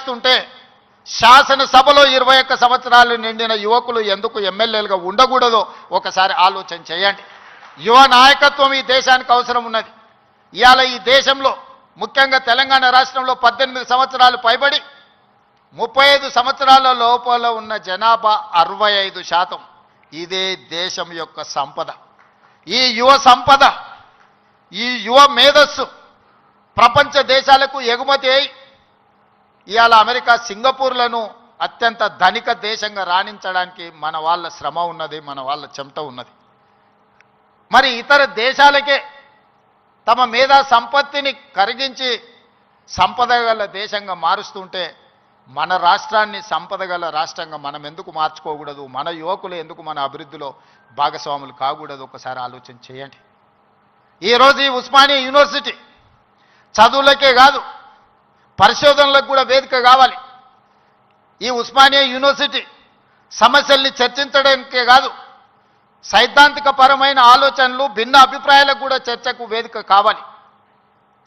కొనసాగిస్తుంటే శాసనసభలో 21 సంవత్సరాలు నిండిన యువకులు ఎందుకు ఎమ్మెల్యేలుగా ఉండకూడదో ఒకసారి ఆలోచన చేయండి. యువ నాయకత్వం ఈ దేశానికి అవసరం ఉన్నది. ఇవాళ ఈ దేశంలో ముఖ్యంగా తెలంగాణ రాష్ట్రంలో 18 సంవత్సరాలు పైబడి 35 సంవత్సరాల లోపల ఉన్న జనాభా 65%. ఇదే దేశం యొక్క సంపద. ఈ యువ సంపద, ఈ యువ మేధస్సు ప్రపంచ దేశాలకు ఎగుమతి అయి ఇవాళ అమెరికా, సింగపూర్లను అత్యంత ధనిక దేశంగా రాణించడానికి మన వాళ్ళ శ్రమ ఉన్నది, మన వాళ్ళ చెమట ఉన్నది. మరి ఇతర దేశాలకే తమ మేధా సంపత్తిని కరిగించి సంపద గల దేశంగా మారుస్తుంటే మన రాష్ట్రాన్ని సంపద గల రాష్ట్రంగా మనం ఎందుకు మార్చుకోకూడదు? మన యువకులు ఎందుకు మన అభివృద్ధిలో భాగస్వాములు కాకూడదు? ఒకసారి ఆలోచన చేయండి. ఈరోజు ఈ ఉస్మానియా యూనివర్సిటీ చదువులకే కాదు, పరిశోధనలకు కూడా వేదిక కావాలి. ఈ ఉస్మానియా యూనివర్సిటీ సమస్యల్ని చర్చించడానికే కాదు, సైద్ధాంతిక పరమైన ఆలోచనలు, భిన్న అభిప్రాయాలకు కూడా చర్చకు వేదిక కావాలి.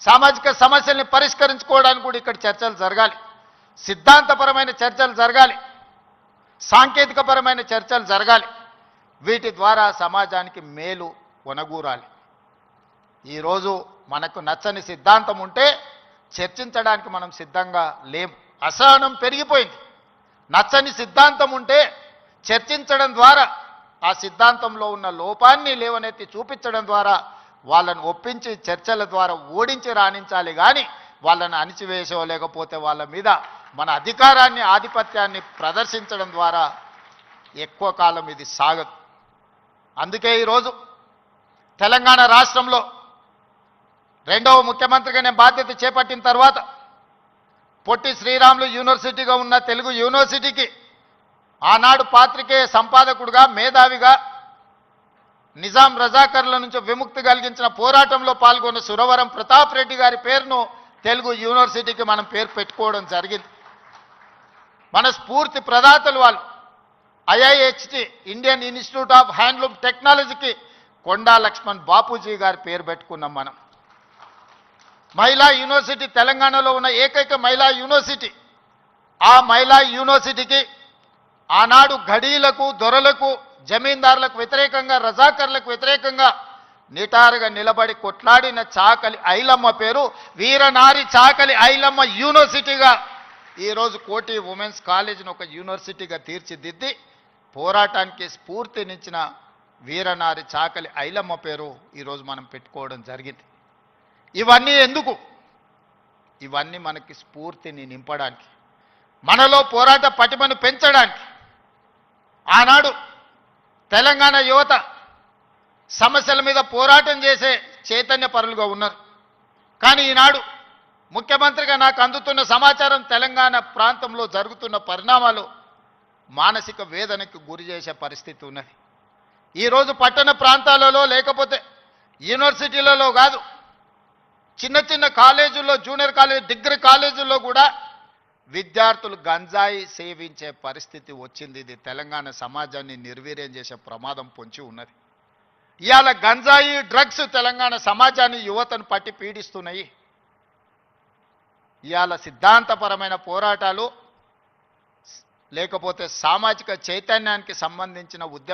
సామాజిక సమస్యల్ని పరిష్కరించుకోవడానికి కూడా ఇక్కడ చర్చలు జరగాలి. సిద్ధాంతపరమైన చర్చలు జరగాలి, సాంకేతికపరమైన చర్చలు జరగాలి. వీటి ద్వారా సమాజానికి మేలు ఒనగూరాలి. ఈరోజు మనకు నచ్చని సిద్ధాంతం ఉంటే చర్చించడానికి మనం సిద్ధంగా లేము. అసహనం పెరిగిపోయింది. నచ్చని సిద్ధాంతం ఉంటే చర్చించడం ద్వారా, ఆ సిద్ధాంతంలో ఉన్న లోపాన్ని లేవనెత్తి చూపించడం ద్వారా వాళ్ళను ఒప్పించి చర్చల ద్వారా ఓడించి రాణించాలి. కానీ వాళ్ళని అణిచివేసో లేకపోతే వాళ్ళ మీద మన అధికారాన్ని, ఆధిపత్యాన్ని ప్రదర్శించడం ద్వారా ఎక్కువ కాలం ఇది సాగదు. అందుకే ఈరోజు తెలంగాణ రాష్ట్రంలో రెండవ ముఖ్యమంత్రిగా నేను బాధ్యత చేపట్టిన తర్వాత పొట్టి శ్రీరాములు యూనివర్సిటీగా ఉన్న తెలుగు యూనివర్సిటీకి ఆనాడు పాత్రికేయ సంపాదకుడుగా, మేధావిగా, నిజాం రజాకర్ల నుంచి విముక్తి కలిగించిన పోరాటంలో పాల్గొన్న సురవరం ప్రతాప్ రెడ్డి గారి పేరును తెలుగు యూనివర్సిటీకి మనం పేరు పెట్టుకోవడం జరిగింది. మన స్ఫూర్తి ప్రదాతలు వాళ్ళు. IIHT, Indian institute of handloom టెక్నాలజీకి కొండా లక్ష్మణ్ బాపూజీ గారి పేరు పెట్టుకున్నాం మనం. మహిళా యూనివర్సిటీ తెలంగాణలో ఉన్న ఏకైక మహిళా యూనివర్సిటీ. ఆ మహిళా యూనివర్సిటీకి ఆనాడు ఘడీలకు, దొరలకు, జమీందారులకు వ్యతిరేకంగా, రజాకర్లకు వ్యతిరేకంగా నిటారుగా నిలబడి కొట్లాడిన చాకలి ఐలమ్మ పేరు వీరనారి చాకలి ఐలమ్మ యూనివర్సిటీగా ఈరోజు కోటి ఉమెన్స్ కాలేజీని ఒక యూనివర్సిటీగా తీర్చిదిద్ది పోరాటానికి స్ఫూర్తినిచ్చిన వీరనారి చాకలి ఐలమ్మ పేరు ఈరోజు మనం పెట్టుకోవడం జరిగింది. ఇవన్నీ ఎందుకు? ఇవన్నీ మనకి స్ఫూర్తిని నింపడానికి, మనలో పోరాట పటిమను పెంచడానికి. ఆనాడు తెలంగాణ యువత సమస్యల మీద పోరాటం చేసే చైతన్య పరులుగా ఉన్నారు. కానీ ఈనాడు ముఖ్యమంత్రిగా నాకు అందుతున్న సమాచారం, తెలంగాణ ప్రాంతంలో జరుగుతున్న పరిణామాలు మానసిక వేదనకు గురి చేసే పరిస్థితి ఉన్నది. ఈరోజు పట్టణ ప్రాంతాలలో లేకపోతే యూనివర్సిటీలలో కాదు, చిన్న చిన్న కాలేజీల్లో, జూనియర్ కాలేజ్, డిగ్రీ కాలేజీల్లో కూడా విద్యార్థులు గంజాయి సేవించే పరిస్థితి వచ్చింది. ఇది తెలంగాణ సమాజాన్ని నిర్వీర్యం చేసే ప్రమాదం పొంచి ఉన్నది. ఇవాళ గంజాయి, డ్రగ్స్ తెలంగాణ సమాజాన్ని, యువతను పట్టి పీడిస్తున్నాయి. ఇవాళ సిద్ధాంతపరమైన పోరాటాలు లేకపోతే సామాజిక చైతన్యానికి సంబంధించిన ఉద్యమం